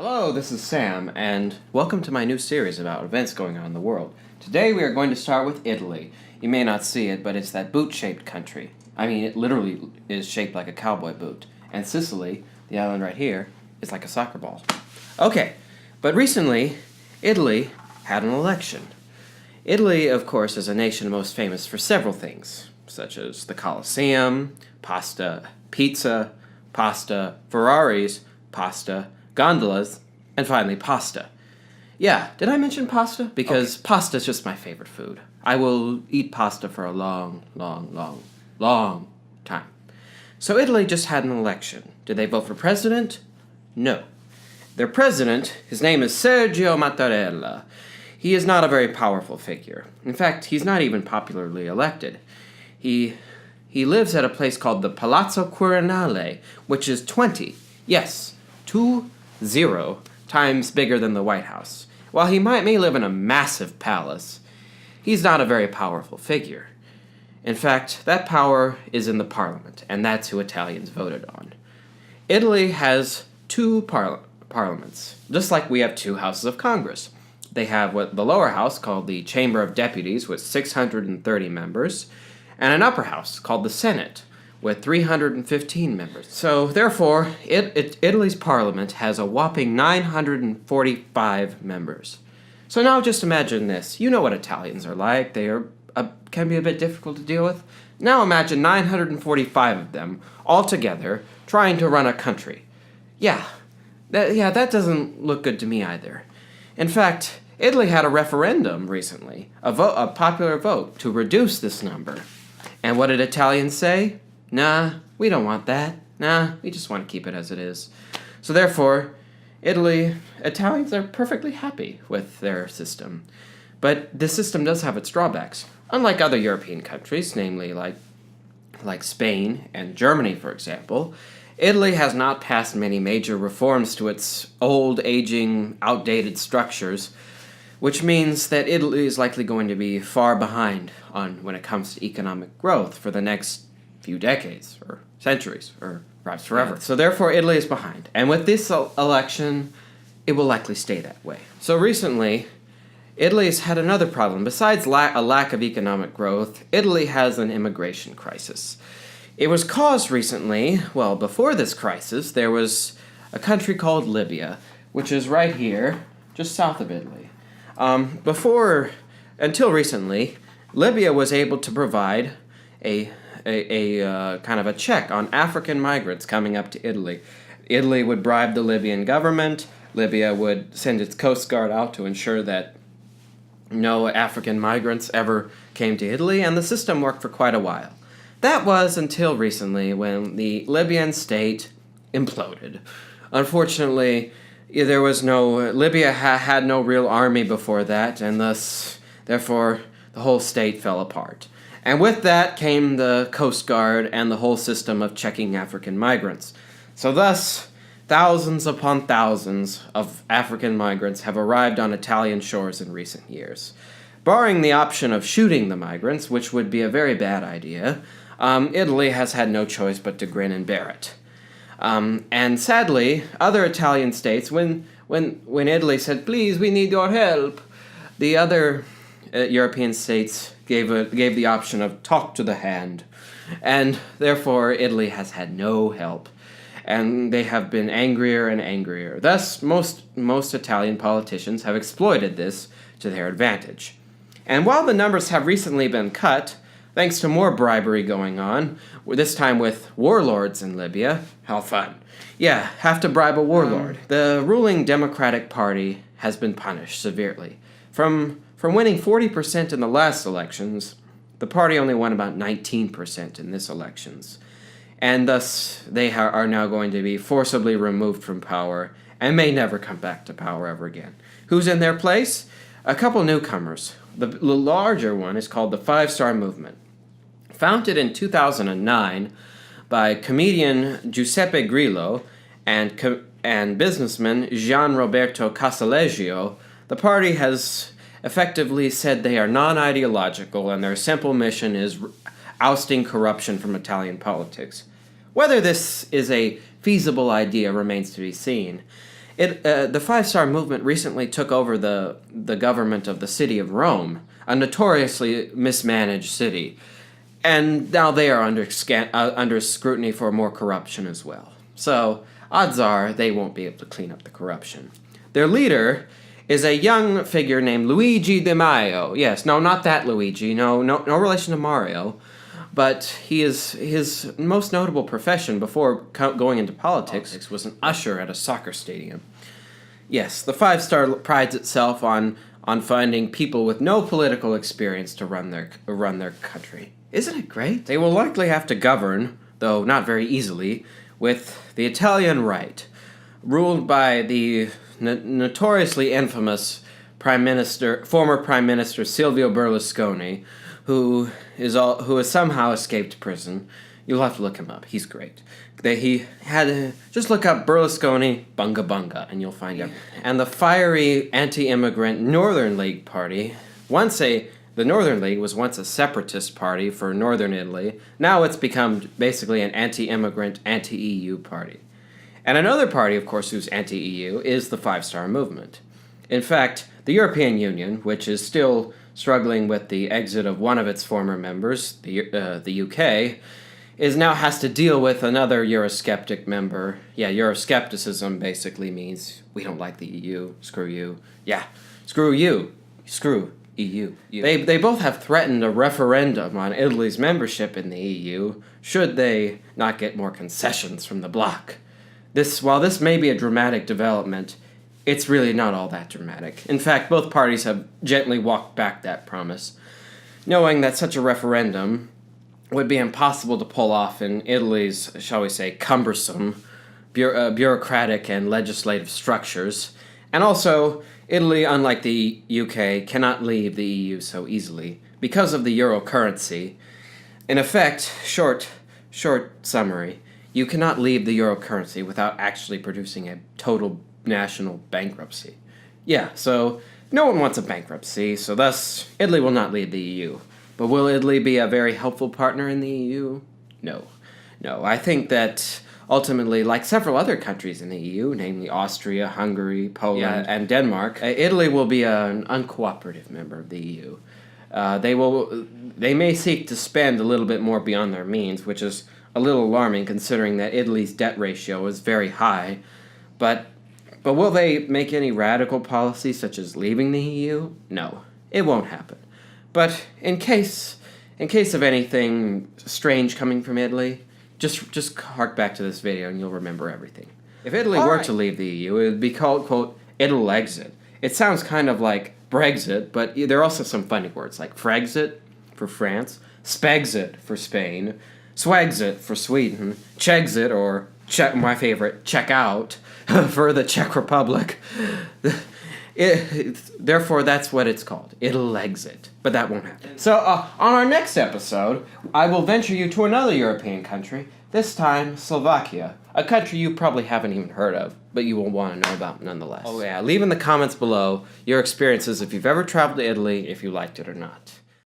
Hello, this is Sam, and welcome to my new series about events going on in the world. Today we are going to start with Italy. You may not see it, but it's that boot-shaped country. I mean, it literally is shaped like a cowboy boot. And Sicily, the island right here, is like a soccer ball. Okay, but recently, Italy had an election. Italy, of course, is a nation most famous for several things, such as the Colosseum, pizza, pasta, Ferraris, pasta, gondolas, and finally pasta. Yeah, did I mention pasta? Because pasta is just my favorite food. I will eat pasta for a long time. So Italy just had an election. Did they vote for president? No. Their president, his name is Sergio Mattarella. He is not a very powerful figure. In fact, he's not even popularly elected. He lives at a place called the Palazzo Quirinale, which is 20 times bigger than the White House. While he may live in a massive palace, he's not a very powerful figure. In fact, that power is in the parliament, and that's who Italians voted on. Italy has two parliaments, just like we have two houses of Congress. They have what the lower house called the Chamber of Deputies with 630 members, and an upper house called the Senate with 315 members. So, therefore, Italy's parliament has a whopping 945 members. So now just imagine this. You know what Italians are like. They can be a bit difficult to deal with. Now imagine 945 of them all together trying to run a country. That doesn't look good to me either. In fact, Italy had a referendum recently, a popular vote, to reduce this number. And what did Italians say? Nah, we don't want that. Nah, we just want to keep it as it is. So therefore, Italians are perfectly happy with their system. But this system does have its drawbacks. Unlike other European countries, namely like Spain and Germany, for example, Italy has not passed many major reforms to its old, aging, outdated structures, which means that Italy is likely going to be far behind when it comes to economic growth for the next few decades, or centuries, or perhaps forever. Yeah. So therefore, Italy is behind. And with this election, it will likely stay that way. So recently, Italy has had another problem. Besides a lack of economic growth, Italy has an immigration crisis. It was caused recently, before this crisis, there was a country called Libya, which is right here, just south of Italy. Until recently, Libya was able to provide a kind of a check on African migrants coming up to Italy. Italy would bribe the Libyan government. Libya would send its Coast Guard out to ensure that no African migrants ever came to Italy, and the system worked for quite a while. That was until recently when the Libyan state imploded. Unfortunately, Libya had no real army before that, and therefore, the whole state fell apart. And with that came the Coast Guard and the whole system of checking African migrants. So thus, thousands upon thousands of African migrants have arrived on Italian shores in recent years. Barring the option of shooting the migrants, which would be a very bad idea, Italy has had no choice but to grin and bear it. And sadly, other Italian states, when Italy said, "Please, we need your help," the other European states gave the option of talk to the hand, and therefore Italy has had no help, and they have been angrier and angrier. Thus, most Italian politicians have exploited this to their advantage. And while the numbers have recently been cut, thanks to more bribery going on, this time with warlords in Libya. How fun. Yeah, have to bribe a warlord. The ruling Democratic Party has been punished severely. From winning 40% in the last elections, the party only won about 19% in this elections. And thus, they are now going to be forcibly removed from power and may never come back to power ever again. Who's in their place? A couple newcomers. The larger one is called the Five Star Movement. Founded in 2009 by comedian Giuseppe Grillo and businessman Gian Roberto Casaleggio, the party has effectively said they are non-ideological and their simple mission is ousting corruption from Italian politics. Whether this is a feasible idea remains to be seen. The Five-Star Movement recently took over the government of the city of Rome, a notoriously mismanaged city, and now they are under scrutiny for more corruption as well. So, odds are they won't be able to clean up the corruption. Their leader is a young figure named Luigi Di Maio. Yes, no, not that Luigi. No relation to Mario. But his most notable profession before going into politics was an usher at a soccer stadium. Yes, the Five-Star prides itself on finding people with no political experience to run their country. Isn't it great? They will likely have to govern, though not very easily, with the Italian right, ruled by the notoriously infamous former Prime Minister Silvio Berlusconi, who has somehow escaped prison. You'll have to look him up. He's great. Just look up Berlusconi Bunga Bunga, and you'll find out. And the fiery anti-immigrant Northern League Party, the Northern League was once a separatist party for Northern Italy. Now it's become basically an anti-immigrant, anti-EU party. And another party, of course, who's anti-EU is the Five-Star Movement. In fact, the European Union, which is still struggling with the exit of one of its former members, the UK, now has to deal with another Eurosceptic member. Yeah, Euroscepticism basically means we don't like the EU, screw you. Yeah, screw you, screw EU. They both have threatened a referendum on Italy's membership in the EU should they not get more concessions from the bloc. While this may be a dramatic development, it's really not all that dramatic. In fact, both parties have gently walked back that promise, knowing that such a referendum would be impossible to pull off in Italy's, shall we say, cumbersome bureaucratic and legislative structures. And also, Italy, unlike the UK, cannot leave the EU so easily because of the euro currency. In effect, short summary, you cannot leave the euro currency without actually producing a total national bankruptcy. Yeah, so no one wants a bankruptcy, so thus Italy will not leave the EU. But will Italy be a very helpful partner in the EU? No. I think that ultimately, like several other countries in the EU, namely Austria, Hungary, Poland, and Denmark, Italy will be an uncooperative member of the EU. They may seek to spend a little bit more beyond their means, which is a little alarming considering that Italy's debt ratio is very high. But will they make any radical policies such as leaving the EU? No, it won't happen. But in case of anything strange coming from Italy, just hark back to this video and you'll remember everything. If Italy were to leave the EU, it would be called, quote, it'll exit. It sounds kind of like Brexit, but there are also some funny words like Frexit for France, Spexit for Spain, Swagsit for Sweden, Chexit, or my favorite, check out, for the Czech Republic. Therefore, that's what it's called. It'll exit. But that won't happen. So, on our next episode, I will venture you to another European country, this time Slovakia, a country you probably haven't even heard of, but you will want to know about nonetheless. Oh yeah, leave in the comments below your experiences if you've ever traveled to Italy, if you liked it or not.